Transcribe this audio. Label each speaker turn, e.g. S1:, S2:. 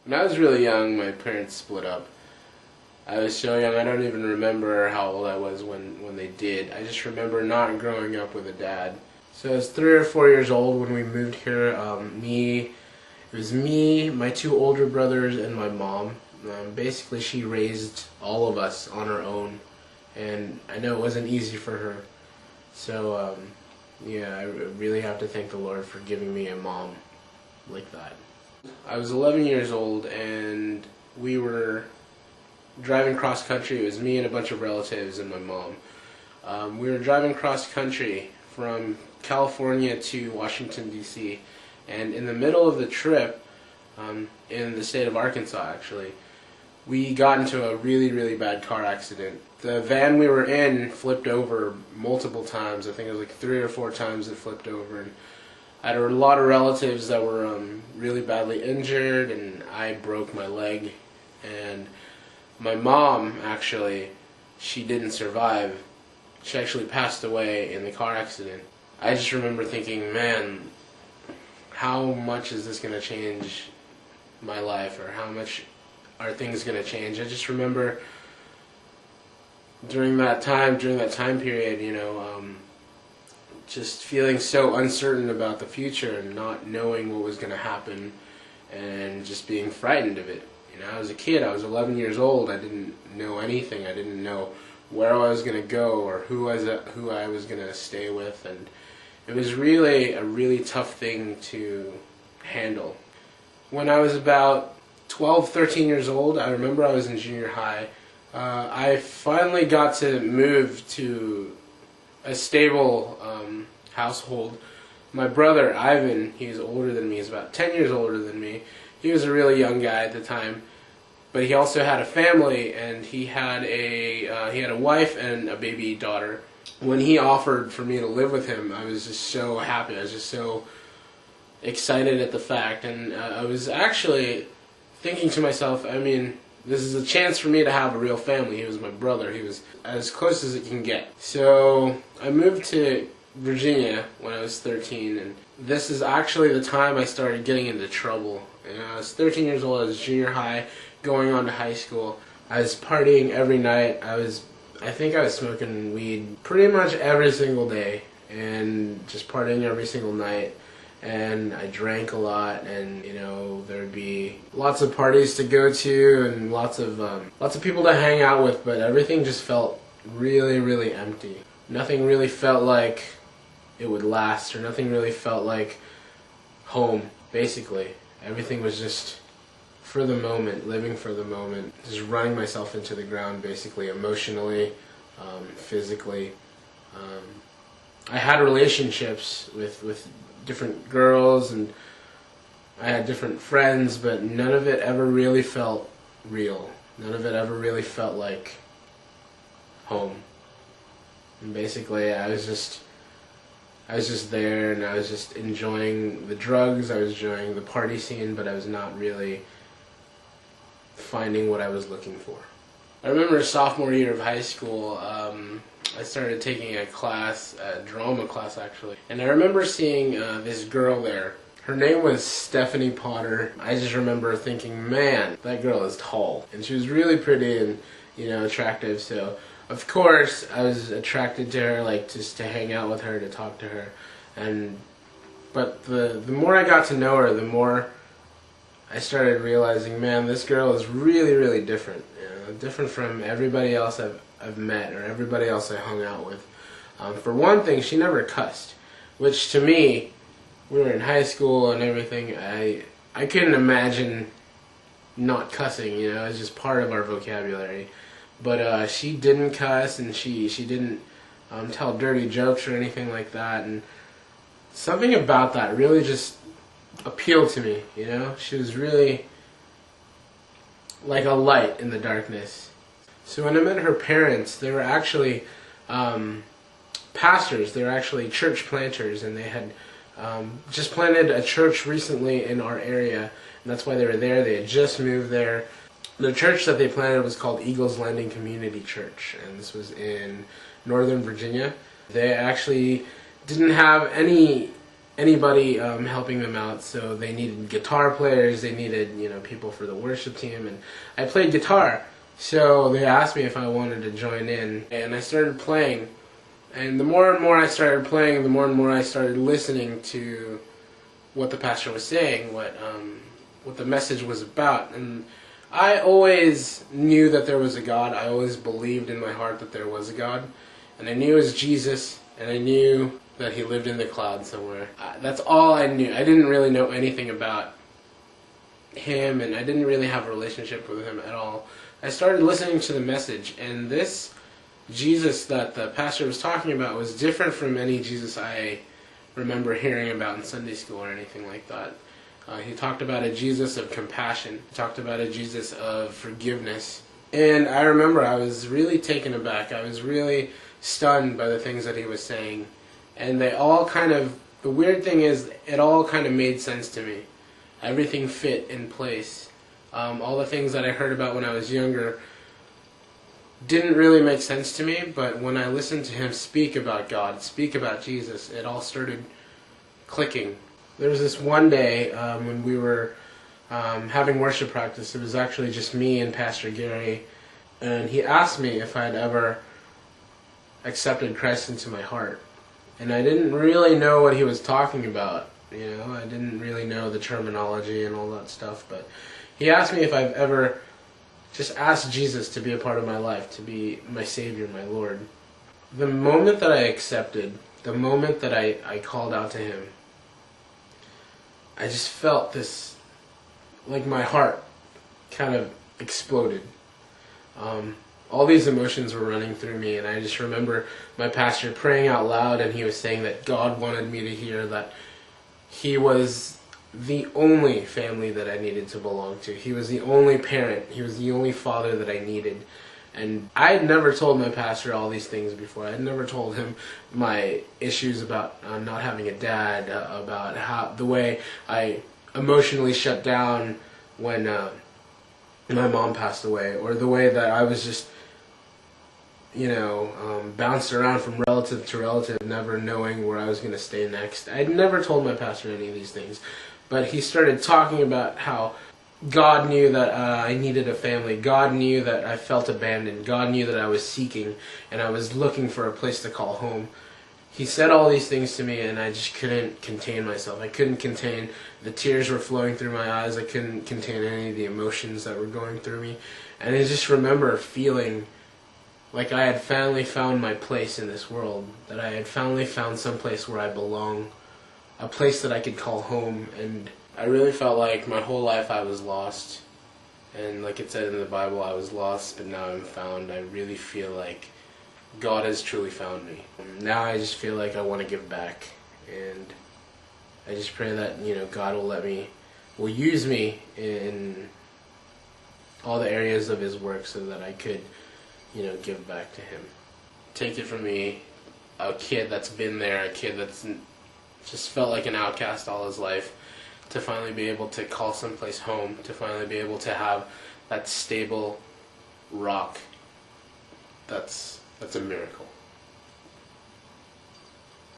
S1: When I was really young, my parents split up. I was so young, I don't even remember how old I was when they did. I just remember not growing up with a dad. So I was 3 or 4 years old when we moved here. It was me, my 2 older brothers, and my mom. Basically, she raised all of us on her own, and I know it wasn't easy for her. So, yeah, I really have to thank the Lord for giving me a mom like that. I was 11 years old, and we were driving cross country. It was me and a bunch of relatives and my mom. We were driving cross country from California to Washington, D.C., and in the middle of the trip, in the state of Arkansas actually, we got into a really, really bad car accident. The van we were in flipped over multiple times. I think it was like 3 or 4 times it flipped over. And I had a lot of relatives that were really badly injured, and I broke my leg. And my mom, actually, she didn't survive. She actually passed away in the car accident. I just remember thinking, man, how much is this going to change my life, or how much are things going to change? I just remember during that time period, just feeling so uncertain about the future and not knowing what was going to happen, and just being frightened of it. I was a kid. I was 11 years old. I didn't know anything. I didn't know where I was going to go or who I was going to stay with, and it was really a really tough thing to handle. When I was about 12, 13 years old, I remember I was in junior high. I finally got to move to a stable household. My brother, Ivan, he's older than me. He's about 10 years older than me. He was a really young guy at the time, but he also had a family, and he had a wife and a baby daughter. When he offered for me to live with him, I was just so happy. I was just so excited at the fact, and I was actually thinking to myself, I mean, this is a chance for me to have a real family. He was my brother. He was as close as it can get. So I moved to Virginia when I was 13, and this is actually the time I started getting into trouble. I was 13 years old. I was junior high, going on to high school. I was partying every night. I think I was smoking weed pretty much every single day, and just partying every single night. And I drank a lot, and there'd be lots of parties to go to and lots of people to hang out with, but everything just felt really, really empty. Nothing really felt like it would last, or nothing really felt like home. Basically, everything was just for the moment, living for the moment, just running myself into the ground, basically, emotionally, physically. I had relationships with different girls, and I had different friends, but none of it ever really felt real. None of it ever really felt like home. And basically, I was just there, and I was just enjoying the drugs, I was enjoying the party scene, but I was not really finding what I was looking for. I remember sophomore year of high school, I started taking a class, a drama class actually, and I remember seeing this girl there. Her name was Stephanie Potter. I just remember thinking, man, that girl is tall, and she was really pretty and attractive. So of course I was attracted to her, like just to hang out with her, to talk to her. But the more I got to know her, the more I started realizing, man, this girl is really, really different. Different from everybody else I've met, or everybody else I hung out with. For one thing, she never cussed, which to me, we were in high school and everything, I couldn't imagine not cussing, it's just part of our vocabulary. But she didn't cuss, and she didn't tell dirty jokes or anything like that, and something about that really just appealed to me, She was really like a light in the darkness. So when I met her parents, they were actually pastors. They were actually church planters, and they had just planted a church recently in our area, and that's why they were there. They had just moved there. The church that they planted was called Eagles Landing Community Church, and this was in Northern Virginia. They actually didn't have any anybody helping them out. So they needed guitar players, they needed, people for the worship team, and I played guitar. So they asked me if I wanted to join in, and I started playing. And the more and more I started playing, the more and more I started listening to what the pastor was saying, what the message was about. And I always knew that there was a God. I always believed in my heart that there was a God. And I knew it was Jesus, and I knew that he lived in the clouds somewhere. That's all I knew. I didn't really know anything about him, and I didn't really have a relationship with him at all. I started listening to the message, and this Jesus that the pastor was talking about was different from any Jesus I remember hearing about in Sunday school or anything like that. He talked about a Jesus of compassion. He talked about a Jesus of forgiveness. And I remember I was really taken aback. I was really stunned by the things that he was saying. And they all the weird thing is, it all kind of made sense to me. Everything fit in place. All the things that I heard about when I was younger didn't really make sense to me, but when I listened to him speak about God, speak about Jesus, it all started clicking. There was this one day when we were having worship practice. It was actually just me and Pastor Gary, and he asked me if I'd ever accepted Christ into my heart. And I didn't really know what he was talking about. I didn't really know the terminology and all that stuff, but he asked me if I've ever just asked Jesus to be a part of my life, to be my Savior, my Lord. The moment that I accepted, the moment that I called out to him, I just felt this, like my heart kind of exploded. All these emotions were running through me, and I just remember my pastor praying out loud, and he was saying that God wanted me to hear that he was the only family that I needed to belong to. He was the only parent. He was the only father that I needed. And I had never told my pastor all these things before. I had never told him my issues about not having a dad, about how the way I emotionally shut down when my mom passed away, or the way that I was just bounced around from relative to relative, never knowing where I was going to stay next. I had never told my pastor any of these things. But he started talking about how God knew that I needed a family. God knew that I felt abandoned. God knew that I was seeking, and I was looking for a place to call home. He said all these things to me, and I just couldn't contain myself. I couldn't contain, the tears were flowing through my eyes. I couldn't contain any of the emotions that were going through me. And I just remember feeling like I had finally found my place in this world, that I had finally found some place where I belong, a place that I could call home. And I really felt like my whole life I was lost, and like it said in the Bible, I was lost but now I'm found. I really feel like God has truly found me. Now I just feel like I want to give back, and I just pray that God will use me in all the areas of his work so that I could give back to him. Take it from me, a kid that's been there, a kid that's just felt like an outcast all his life, to finally be able to call someplace home, to finally be able to have that stable rock. That's a miracle.